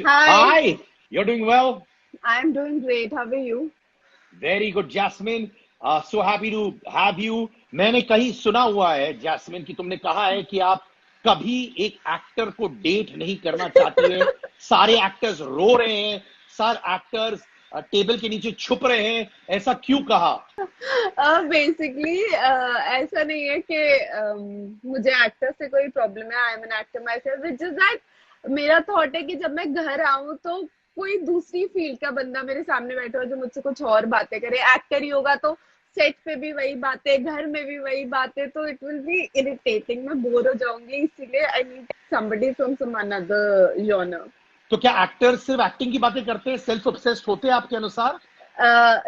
Hi, Hi, you're doing well. I'm doing great. How are you? Very good, Jasmine. So happy to have you. मैंने कहीं सुना हुआ है, jasmine, कि तुमने कहा है कि आप कभी एक एक्टर को डेट नहीं करना चाहती है। सारे एक्टर्स रो रहे हैं, सारे एक्टर्स टेबल के नीचे छुप रहे हैं। ऐसा क्यों कहा? बेसिकली ऐसा नहीं है कि मुझे एक्टर से कोई प्रॉब्लम है। I am an actor my self, which is that मेरा थॉट है कि जब मैं घर आऊं तो कोई दूसरी फील्ड का बंदा मेरे सामने बैठा हो जो मुझसे कुछ और बातें करे। एक्टर ही होगा तो सेट पे भी वही बातें, घर में भी वही बातें, तो इट विल बी इरिटेटिंग। मैं बोर हो जाऊंगी, इसीलिए I need somebody from some another genre. तो क्या एक्टर्स सिर्फ एक्टिंग की बातें करते हैं, सेल्फ ऑब्सेस्ड होते हैं आपके अनुसार?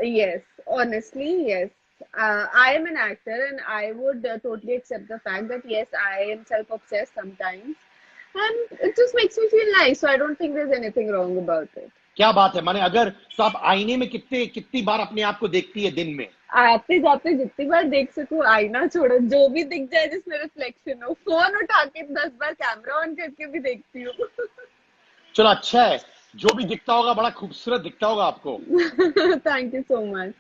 Yes, honestly, yes. I am an actor, and I would totally accept the fact that yes, I am self-obsessed sometimes, and it just makes me feel nice. So I don't think there's anything wrong about it. क्या बात है, माने अगर तो आप आईने में कितनी बार अपने आप को देखती है दिन में? आते जाते जितनी बार देख सकूं, आईना छोड़ो, जो भी दिख जाए जिसमें रिफ्लेक्शन हो, फोन उठा के 10 बार कैमरा ऑन करके भी देखती हूँ। चलो अच्छा है, जो भी दिखता होगा बड़ा खूबसूरत दिखता होगा आपको। Thank you so much.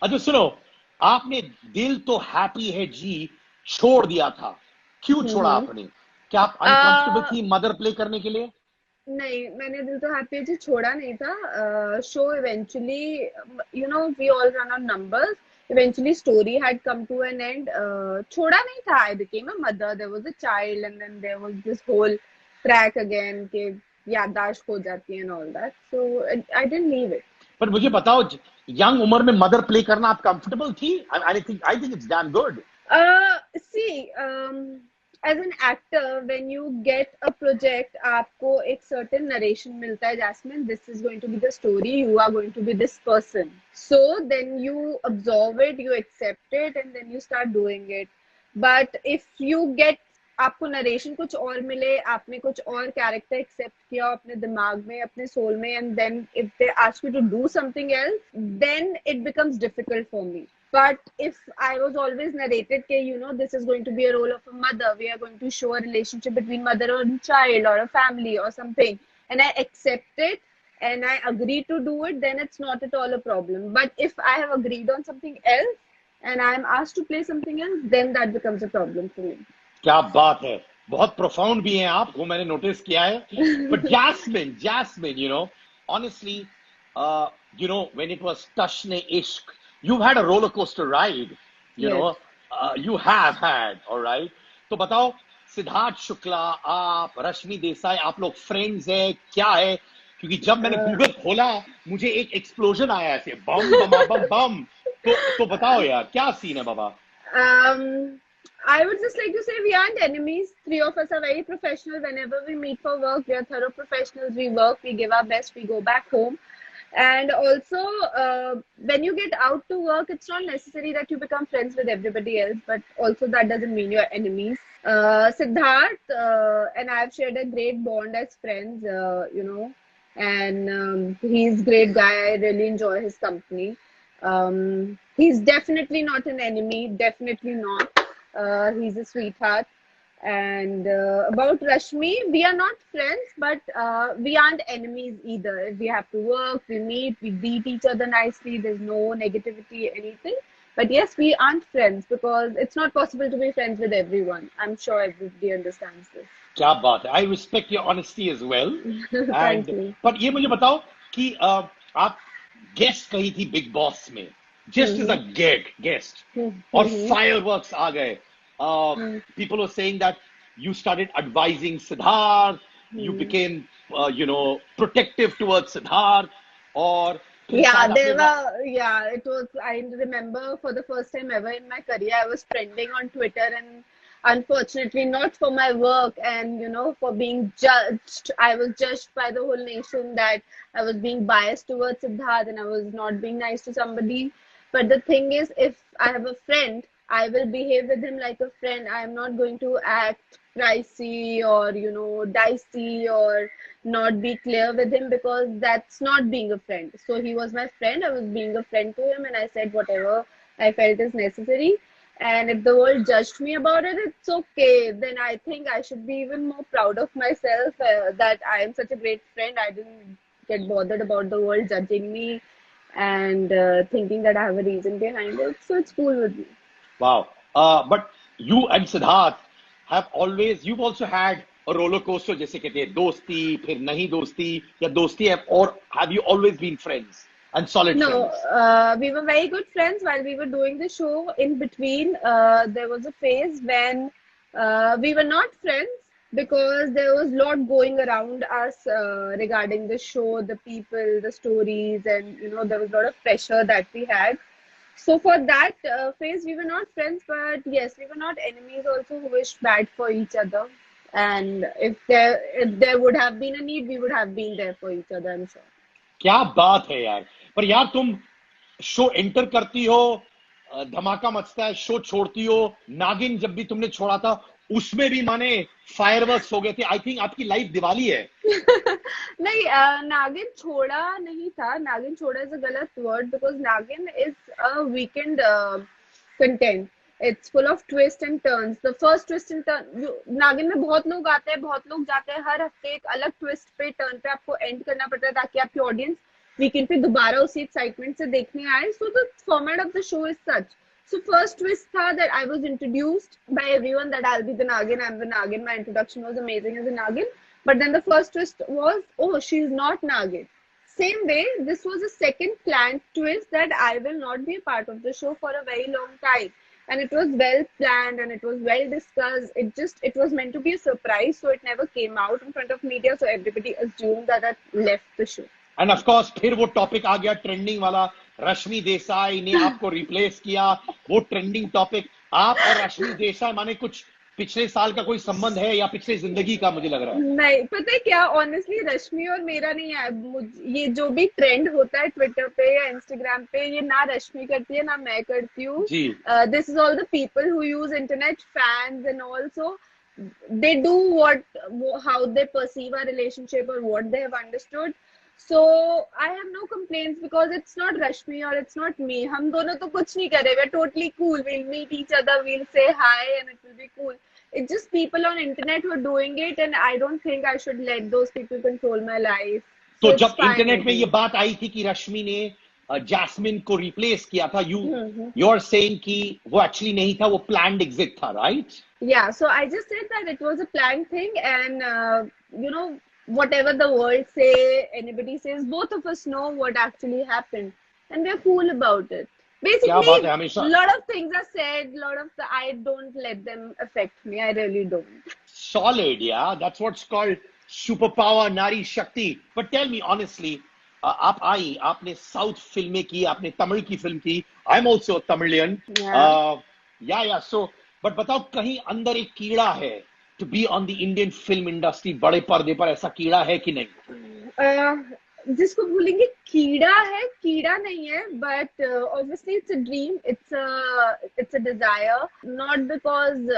अच्छा सुनो, आपने दिल तो हैप्पी है जी छोड़ दिया था, क्यों छोड़ा हम्म। आपने? क्या आप अनकंफर्टेबल थी मदर प्ले करने के लिए? नहीं, मैंने दिल तो हैप्पी जी छोड़ा नहीं था। Show eventually, we all run on numbers. Eventually story had come to an end. छोड़ा नहीं था। I became a mother, there was a child, and then there was this whole track again के याददाश्त खो जाती है and all that, so I didn't leave it. पर मुझे बताओ, यंग उम्र में मदर प्ले करना आप कंफर्टेबल थी? I think it's damn good. See, as an actor, when you get a project, आपको एक certain narration मिलता है, Jasmine, this is going to be the story, you are going to be this person. So then you absorb it, you accept it, and then you start doing it. But if you get, आपको narration कुछ और मिले, आपने कुछ और character accept किया अपने दिमाग में, अपने सोल में, and then if they ask you to do something else, then it becomes difficult for me. But if I was always narrated that, this is going to be a role of a mother, we are going to show a relationship between mother or child or a family or something, and I accept it and I agree to do it, then it's not at all a problem. But if I have agreed on something else and I'm asked to play something else, then that becomes a problem for me. क्या बात है, बहुत profound भी हैं आप, वो मैंने notice किया है। But Jasmine, honestly, when it was Tashne Ishq, you've had a roller coaster ride, you know, Yes. you have had, all right? तो बताओ, सिद्धार्थ शुक्ला, आप, रश्मि देसाई, आप लोग फ्रेंड्स है, क्या है? क्योंकि जब मैंने गूगल खोला, मुझे एक एक्सप्लोजन आया ऐसे, बम बम बम बम। तो बताओ यार, क्या सीन है बाबा? Um, I would just like to say we aren't enemies. Three of us are very professional. Whenever we meet for work, we are thorough professionals. We work, we give our best, we go back home. And also, when you get out to work, it's not necessary that you become friends with everybody else, but also that doesn't mean you're enemies. Siddharth and I have shared a great bond as friends, and he's a great guy. I really enjoy his company. He's definitely not an enemy, definitely not. He's a sweetheart. And about Rashmi, we are not friends, but we aren't enemies either. We have to work, we meet, we greet each other nicely. There's no negativity, anything. But yes, we aren't friends because it's not possible to be friends with everyone. I'm sure everybody understands this. क्या बात है, I respect your honesty as well. Thank and you. पर ये मुझे बताओ कि आप guest कही थी बिग बॉस में, जस्ट इज अ गेस्ट, और Mm-hmm. फायरवर्क्स आ गए। People are saying that you started advising Siddharth, you Mm-hmm. became, protective towards Siddharth, और फिर Yeah, शायद there आपने were, yeah, it was, I remember for the first time ever in my career, I was trending on Twitter, and unfortunately not for my work and, for being judged. I was judged by the whole nation that I was being biased towards Siddharth and I was not being nice to somebody. But the thing is, if I have a friend, I will behave with him like a friend. I am not going to act pricey or, dicey or not be clear with him, because that's not being a friend. So he was my friend. I was being a friend to him, and I said whatever I felt is necessary. And if the world judged me about it, it's okay. Then I think I should be even more proud of myself that I am such a great friend. I didn't get bothered about the world judging me and thinking that I have a reason behind it. So it's cool with me. Wow. But you and Siddharth have always, you've also had a roller coaster, जैसे कहते हैं दोस्ती फिर नहीं दोस्ती या दोस्ती है, or have you always been friends and solid No, friends? we were very good friends while we were doing the show. In between, there was a phase when we were not friends because there was a lot going around us regarding the show, the people, the stories, and there was a lot of pressure that we had. So for that phase, we were not friends, but yes, we were not enemies also who wished bad for each other. And if there would have been a need, we would have been there for each other, I'm sure. क्या बात है यार. पर यार तुम show enter करती हो, धमाका मचता है, शो छोड़ती हो. नागिन जब भी तुमने छोड़ा था उसमें भी माने फायरवर्क्स हो गए थे. आई थिंक आपकी लाइफ दिवाली है. नहीं, नागिन छोड़ा नहीं था. नागिन छोड़ा इज अ गलत वर्ड बिकॉज नागिन is a weekend content. It's full of twist and turns. The first twist and turn, नागिन में बहुत लोग आते हैं, बहुत लोग जाते हैं. हर हफ्ते एक अलग ट्विस्ट पे, टर्न पे आपको एंड करना पड़ता है ताकि आपकी ऑडियंस वीकेंड पे दोबारा उसी एक्साइटमेंट से देखने आए. So the format of the show is such. So first twist था that I was introduced by everyone that I'll be the Nagin, I'm the Nagin. My introduction was amazing as a Nagin. But then the first twist was, oh, she's not Nagin. Same way, this was a second planned twist that I will not be a part of the show for a very long time. And it was well planned and it was well discussed. It was meant to be a surprise, so it never came out in front of media. So everybody assumed that I left the show. End of course फिर वो topic आ गया trending वाला. रश्मि देसाई ने आपको replace किया. वो trending topic, आप और रश्मि देसाई माने कुछ पिछले साल का कोई संबंध है या पिछले जिंदगी का, मुझे लग रहा है. नहीं, पता है क्या, ऑनेस्टली रश्मि और मेरा नहीं है. ये जो भी ट्रेंड होता है ट्विटर पे या इंस्टाग्राम पे, ये ना रश्मि करती है ना मैं करती हूँ. This is all the people who use internet, fans and also they do how they perceive our relationship or what they have understood. So I have no complaints because it's not Rashmi or it's not me. हम दोनों तो कुछ नहीं कर रहे. We're totally cool. We'll meet each other. We'll say hi and it will be cool. It's just people on internet who are doing it, and I don't think I should let those people control my life. तो जब internet में ये बात आई थी कि रश्मि ने jasmine को replace किया था, you are saying कि वो एक्चुअली नहीं था, वो प्लान्ड एग्जिट था, right? Yeah, so I just said that it was a planned thing, and whatever the world say, anybody says, both of us know what actually happened, and we're cool about it. Basically, a lot of things are said, I don't let them affect me. I really don't. Solid, yeah. That's what's called superpower, Nari Shakti. But tell me honestly, आप आई, आपने south फिल्में की, आपने तमिल की film की. I'm also a Tamilian. Yeah. So, but बताओ, कहीं अंदर एक कीड़ा है to be on the Indian film industry, बड़े पर्दे पर, ऐसा कीड़ा है कि नहीं? जिसको बोलेंगे कीड़ा है, कीड़ा नहीं है, but obviously it's a dream, it's a desire, not because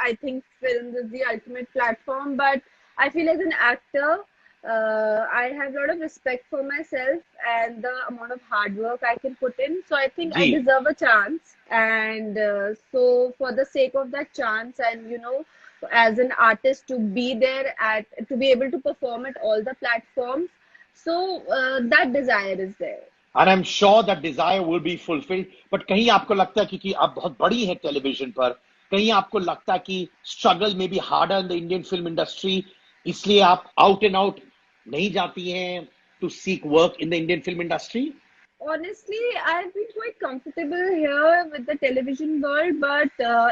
I think film is the ultimate platform, but I feel as an actor, I have a lot of respect for myself and the amount of hard work I can put in. So I think I deserve a chance, and so for the sake of that chance, and as an artist, to be there to be able to perform at all the platforms, so that desire is there, and I'm sure that desire will be fulfilled. But कहीं आपको लगता है क्योंकि आप बहुत बड़ी है television पर, कहीं आपको लगता है कि स्ट्रगल में be harder in the Indian film industry, इसलिए आप आउट एंड आउट नहीं जाती हैं to seek work in the Indian film industry? Honestly, I've been quite comfortable here with the television world, but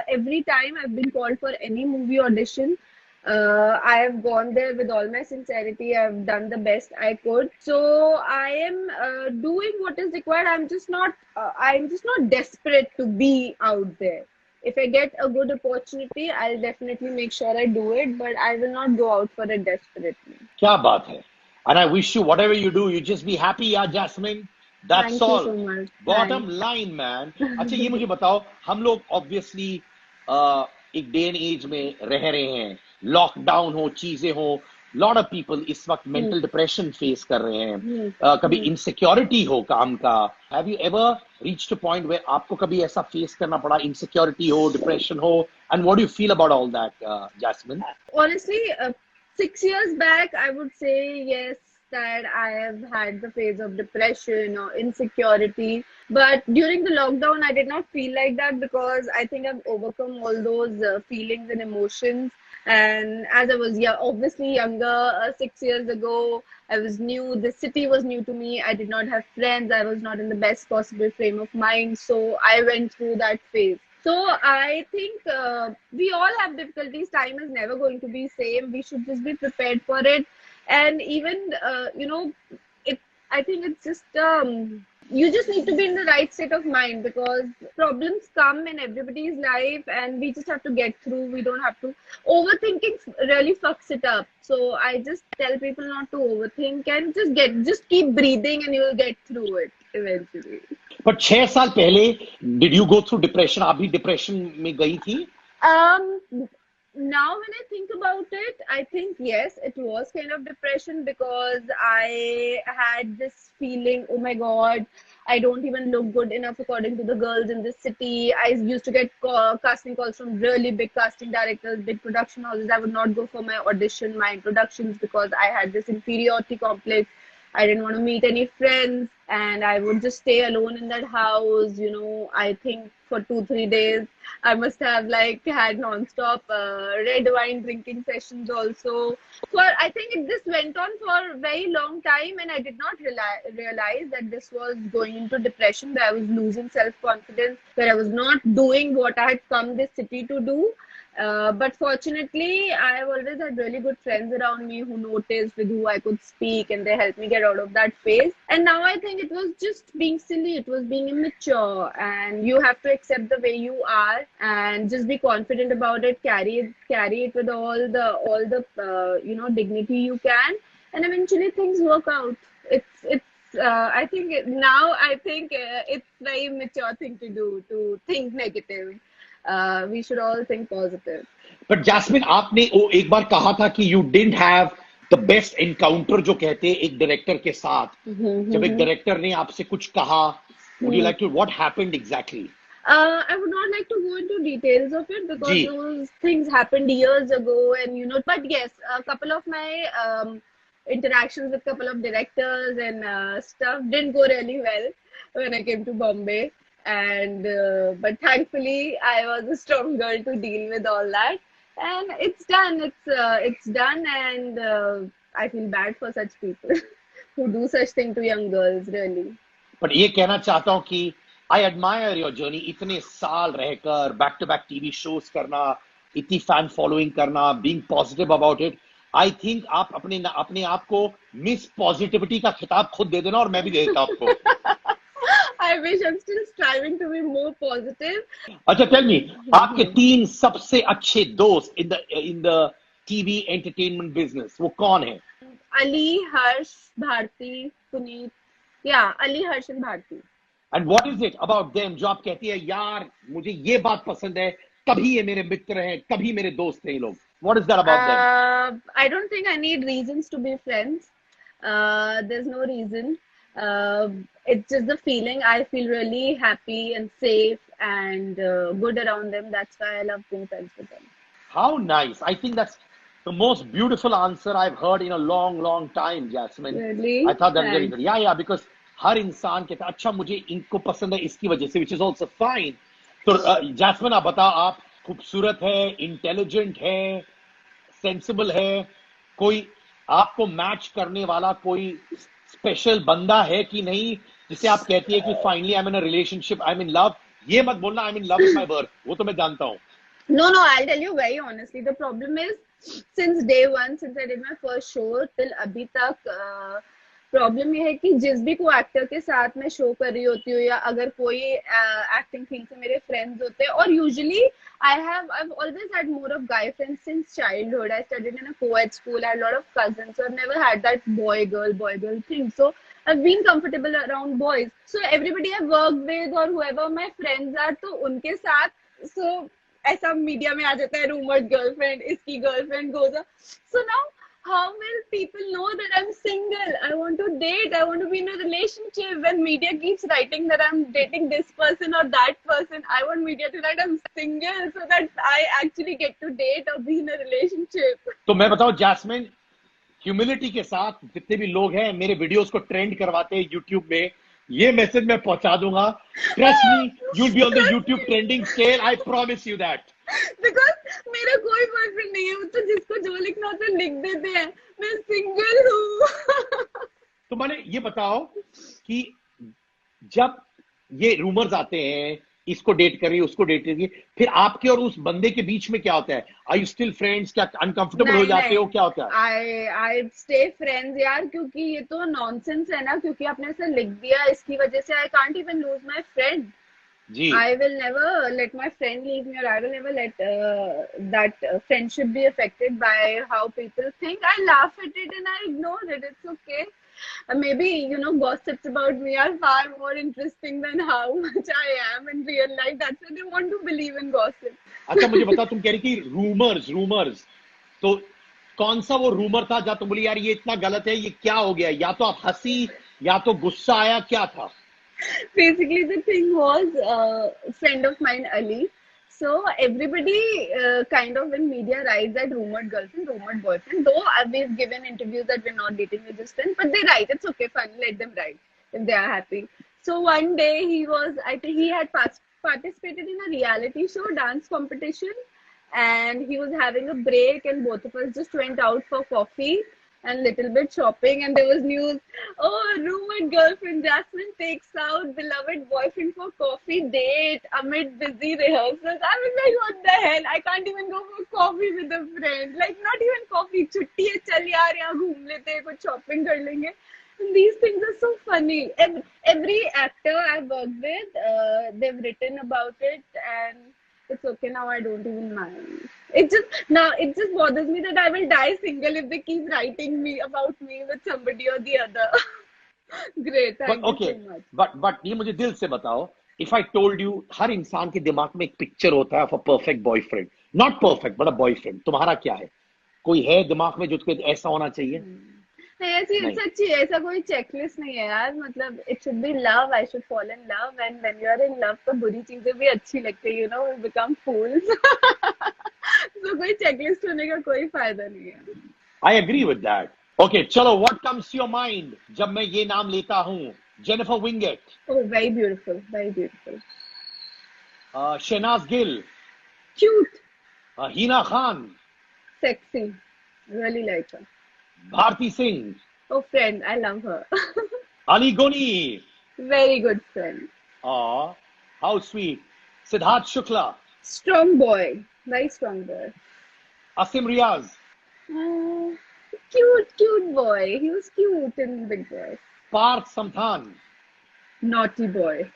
every time I've been called for any movie audition, I have gone there with all my sincerity. I've done the best I could. So I am doing what is required. I'm just not desperate to be out there. If I get a good opportunity, I'll definitely make sure I do it, but I will not go out for it desperately. क्या बात है. And I wish you whatever you do, you just be happy, yeah, Jasmine. That's Thank all. You so much. Bottom line, man. अच्छा, ये मुझे बताओ, हम लोग obviously एक डे एंड एज में रह रहे हैं, लॉकडाउन हो, चीजें हो, लॉट ऑफ पीपल इस वक्त मेंटल डिप्रेशन फेस कर रहे हैं, कभी इनसिक्योरिटी हो काम का. Have you ever reached a point where आपको कभी ऐसा फेस करना पड़ा, इनसिक्योरिटी हो, डिप्रेशन हो, and what do you feel about all that, Jasmine? Honestly, 6 years back, I would say yes, that I have had the phase of depression or insecurity. But during the lockdown, I did not feel like that because I think I've overcome all those feelings and emotions. And as I was obviously younger, 6 years ago, I was new. The city was new to me. I did not have friends. I was not in the best possible frame of mind. So I went through that phase. So I think we all have difficulties. Time is never going to be same. We should just be prepared for it. And even it. I think it's just you just need to be in the right state of mind because problems come in everybody's life, and we just have to get through. We don't have to overthinking. Really fucks it up. So I just tell people not to overthink and just keep breathing, and you will get through it eventually. पर 6 साल पहले did you go through depression? आप भी depression में गई थी? Now when I think about it, I think yes, it was kind of depression because I had this feeling, oh my God, I don't even look good enough according to the girls in this city. I used to get casting calls from really big casting directors, big production houses. I would not go for my audition, my introductions because I had this inferiority complex. I didn't want to meet any friends, and I would just stay alone in that house. I think for 2-3 days, I must have had non-stop red wine drinking sessions also. I think this went on for a very long time, and I did not realize that this was going into depression, where I was losing self-confidence, where I was not doing what I had come this city to do. But fortunately, I have always had really good friends around me who noticed, with who I could speak, and they helped me get out of that phase. And now I think it was just being silly, it was being immature, and you have to accept the way you are and just be confident about it. Carry it with all the dignity you can, and eventually things work out. I think it's very mature thing to do, to think negative. We should all think positive. But Jasmine, आपने वो एक बार कहा था कि you didn't have the best encounter, जो कहते हैं एक डायरेक्टर के साथ. जब एक डायरेक्टर ने आपसे कुछ कहा, would you like to, what happened exactly? I would not like to go into details of it because those things happened years ago, and but yes, a couple of my interactions with a couple of directors and stuff didn't go really well when I came to Bombay. And but thankfully I was a strong girl to deal with all that, and it's done. It's done, and I feel bad for such people who do such thing to young girls, really. But ये कहना चाहता हूँ कि I admire your journey. इतने साल रहकर back to back TV shows करना, इतनी फैन फॉलोइंग करना, being positive about it. I think आप अपने आप को मिस पॉजिटिविटी का खिताब खुद दे देना, और मैं भी दे देता आपको. I wish. I'm still striving to be more positive. अच्छा, tell me, आपके 3 सबसे अच्छे दोस्त in the TV entertainment business, वो कौन है? Ali, Harsh, Bharti, Puneet. Yeah, Ali, Harsh and Bharti. And what is it about them जो आप कहती है, यार मुझे ये बात पसंद है, कभी ये मेरे मित्र हैं, कभी मेरे दोस्त हैं ये लोग? What is that about them? I don't think I need reasons to be friends. There's no reason. It's just the feeling. I feel really happy and safe and good around them. That's why I love being friends with them. How nice. I think that's the most beautiful answer I've heard in a long time, Jasmine. Really? I thought that was very good. Yeah, because हर इंसान कहता है, अच्छा मुझे इनको पसंद है इसकी वजह से, which is also fine. तो जैस्मिन, आप बताओ, आप खूबसूरत है, इंटेलिजेंट है, सेंसिबल है, कोई आपको मैच करने वाला कोई स्पेशल बंदा है कि नहीं, जिसे आप कहती है कि finally I am in a relationship, I am in love? ये मत बोलना I am in love with my birth, वो तो मैं जानता हूँ. No, I'll tell you very honestly. The problem is, since day one, since I did my first show till अभी तक, प्रॉब्लम ये है कि जिस भी को एक्टर के साथ मैं शो कर रही होती हूँ, या अगर कोई एक्टिंग फील्ड से मेरे फ्रेंड्स होते हैं, और usually I've always had more of guy friends since childhood. I studied in a co-ed school. I had a lot of cousins, so I've never had that boy girl thing. So I've been comfortable around boys. So everybody I've worked with or whoever my friends are, तो उनके साथ, so ऐसा media में आ जाता है, rumoured girlfriend, इसकी girlfriend goes up. So now how will people know that I'm single? I want to date. I want to be in a relationship. When media keeps writing that I'm dating this person or that person, I want media to write I'm single so that I actually get to date or be in a relationship. तो मैं बताऊं jasmine, humility के साथ जितने भी लोग हैं मेरे वीडियोस को ट्रेंड करवाते हैं यूट्यूब में, ये मैसेज मैं पहुंचा दूंगा. Trust me, you will be on the YouTube trending scale. I promise you that. Because मेरा कोई बॉयफ्रेंड नहीं है, वो तो जिसको जो लिखना होता है लिख देते हैं. मैं सिंगल हूँ. तो मैंने ये बताओ कि जब ये रूमर्स आते हैं, इसको डेट करिए, उसको डेट करिए, फिर आपके और उस बंदे के बीच में क्या होता है? Are you still friends? क्या अनकंफर्टेबल हो जाते हो? क्या होता है? आई स्टे फ्रेंड्स यार, क्योंकि ये तो नॉनसेंस है ना, क्योंकि आपने ऐसा लिख दिया इसकी वजह से I can't even lose my friend. जी. I will never let my friend leave me, or I will never let that friendship be affected by how people think. I laugh at it and I ignore it. It's okay. Maybe, gossips about me are far more interesting than how much I am in real life. That's why they want to believe in gossip. अच्छा मुझे बता, तुम कह रही कि rumours, तो कौन सा वो रूमर था जहाँ तुम बोली यार ये इतना गलत है, ये क्या हो गया? या तो आप हंसी या तो गुस्सा आया, क्या था? Basically, the thing was a friend of mine, Ali. So everybody kind of in media writes that rumored girlfriend, rumored boyfriend. Though we've given interviews that we're not dating, we're just friends, but they write. It's okay, fine. Let them write if they are happy. So one day I think he had participated in a reality show, dance competition, and he was having a break, and both of us just went out for coffee and little bit shopping, and there was news. Oh, rumored girlfriend Jasmine takes out beloved boyfriend for coffee date amid busy rehearsals. I was like, what the hell? I can't even go for coffee with a friend. Like, not even coffee. छुट्टी है, चल यार यहाँ घूम लेते हैं, कुछ shopping कर लेंगे. And these things are so funny. Every actor I've worked with, they've written about it, and it's okay now. I don't even mind. It just bothers me that I will die single if they keep writing me about me with somebody or the other. Great, thank you so much. But ये मुझे दिल से बताओ, if I told you, हर इंसान के दिमाग में एक पिक्चर होता है of a perfect boyfriend, not perfect but a boyfriend. तुम्हारा क्या है? कोई है दिमाग में जो उसको ऐसा होना चाहिए? नहीं, ऐसी सच्ची ऐसा कोई चेकलिस्ट नहीं है यार. मतलब it should be love. I should fall in love, and when you are in love तो बुरी चीजें भी अच्छी लगती है. We become fools. तो कोई चेकलिस्ट होने का कोई फायदा नहीं है. I agree with that. Okay, चलो, what comes to your mind जब मैं ये नाम लेता हूँ? Jennifer Winget. Oh, very beautiful, very beautiful. Shehnaaz Gill. Cute. Hina Khan. Sexy, really like her. Bharti Singh. Oh, friend, I love her. Ali Goni. Very good friend. Aw, how sweet. Siddharth Shukla. Strong boy, very strong boy. Asim Riaz. Cute boy. He was cute in Big Boss. Parth Samthan. Naughty boy.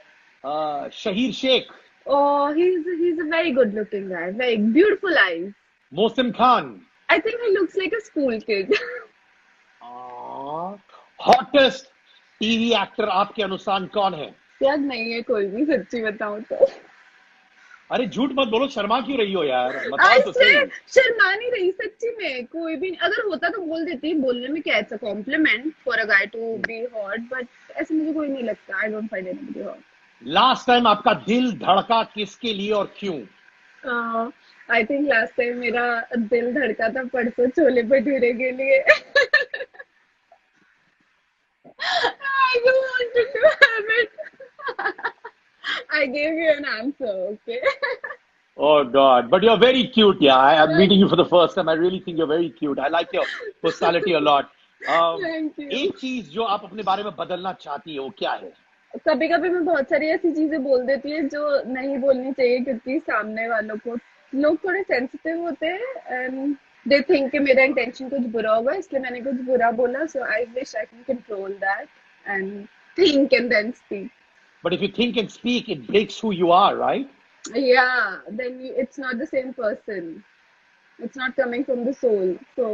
Shahir Sheikh. Oh, he's a very good looking guy. Very beautiful eyes. Mohsin Khan. I think he looks like a school kid. Hottest TV actor आपके अनुसार कौन है? याद नहीं है कोई भी, सच्ची बताऊं तो. अरे झूठ मत बोलो, शर्मा क्यों रही हो यार? बताओ तो सही. शर्मा नहीं रही, सच्ची में कोई भी. अगर होता तो बोल देती. बोलने में क्या है, compliment for a guy to be hot, but ऐसे मुझे कोई नहीं लगता. I don't find anybody hot. Last time आपका दिल धड़का किसके लिए और क्यों? आई थिंक लास्ट टाइम मेरा दिल धड़का था परसों छोले भटूरे के लिए. I don't want to have it. I gave you an answer, okay? Oh God, but you're very cute, yeah. I'm meeting you for the first time. I really think you're very cute. I like your personality a lot. Thank you. एक चीज जो आप अपने बारे में बदलना चाहती हो, क्या है? कभी कभी मैं बहुत सारी ऐसी चीजें बोल देती है जो नहीं बोलनी चाहिए, क्योंकि सामने वालों को, लोग थोड़े सेंसिटिव होते हैं एंड दे थिंक कि मेरा इंटेंशन कुछ बुरा होगा, इसलिए मैंने कुछ बुरा बोला. So I wish I can control that and think and then speak. But if you think and speak, it breaks who you are, right? Yeah, then it's not the same person. It's not coming from the soul. So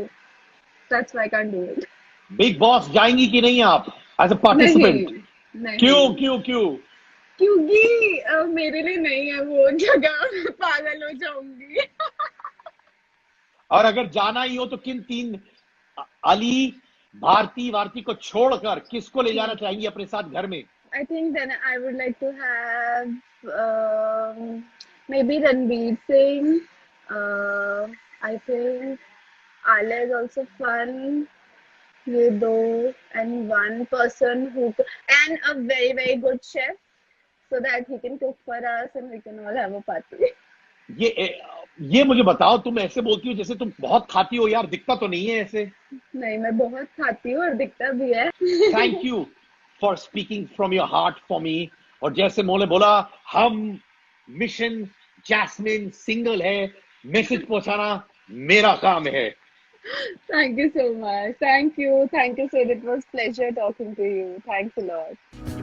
that's why I can't do it. Big Boss जाएंगी कि नहीं आप as a participant? नहीं. क्यों? क्योंकि मेरे लिए नहीं है वो जगह. मैं पागल हो जाऊंगी. और अगर जाना ही हो तो किन 3 अली भारती वारती को छोड़कर किसको ले जाना चाहेंगी अपने साथ घर में? I think then I would like to have maybe Ranveer Singh. I think Alia is also fun. ये दो and one person who and a very very good chef so that he can cook for us and we can all have a party. ये मुझे बताओ, तुम ऐसे बोलती हो जैसे तुम बहुत खाती हो यार, दिखता तो नहीं है ऐसे। नहीं, मैं बहुत खाती हूँ और दिखता भी है। Thank you for speaking from your heart for me. और जैसे मोले बोला, हम मिशन जैस्मिन सिंगल है, मैसेज पहुंचाना मेरा काम है। Thank you so much. Thank you. Thank you, Sid. It was pleasure talking to you. Thanks a lot.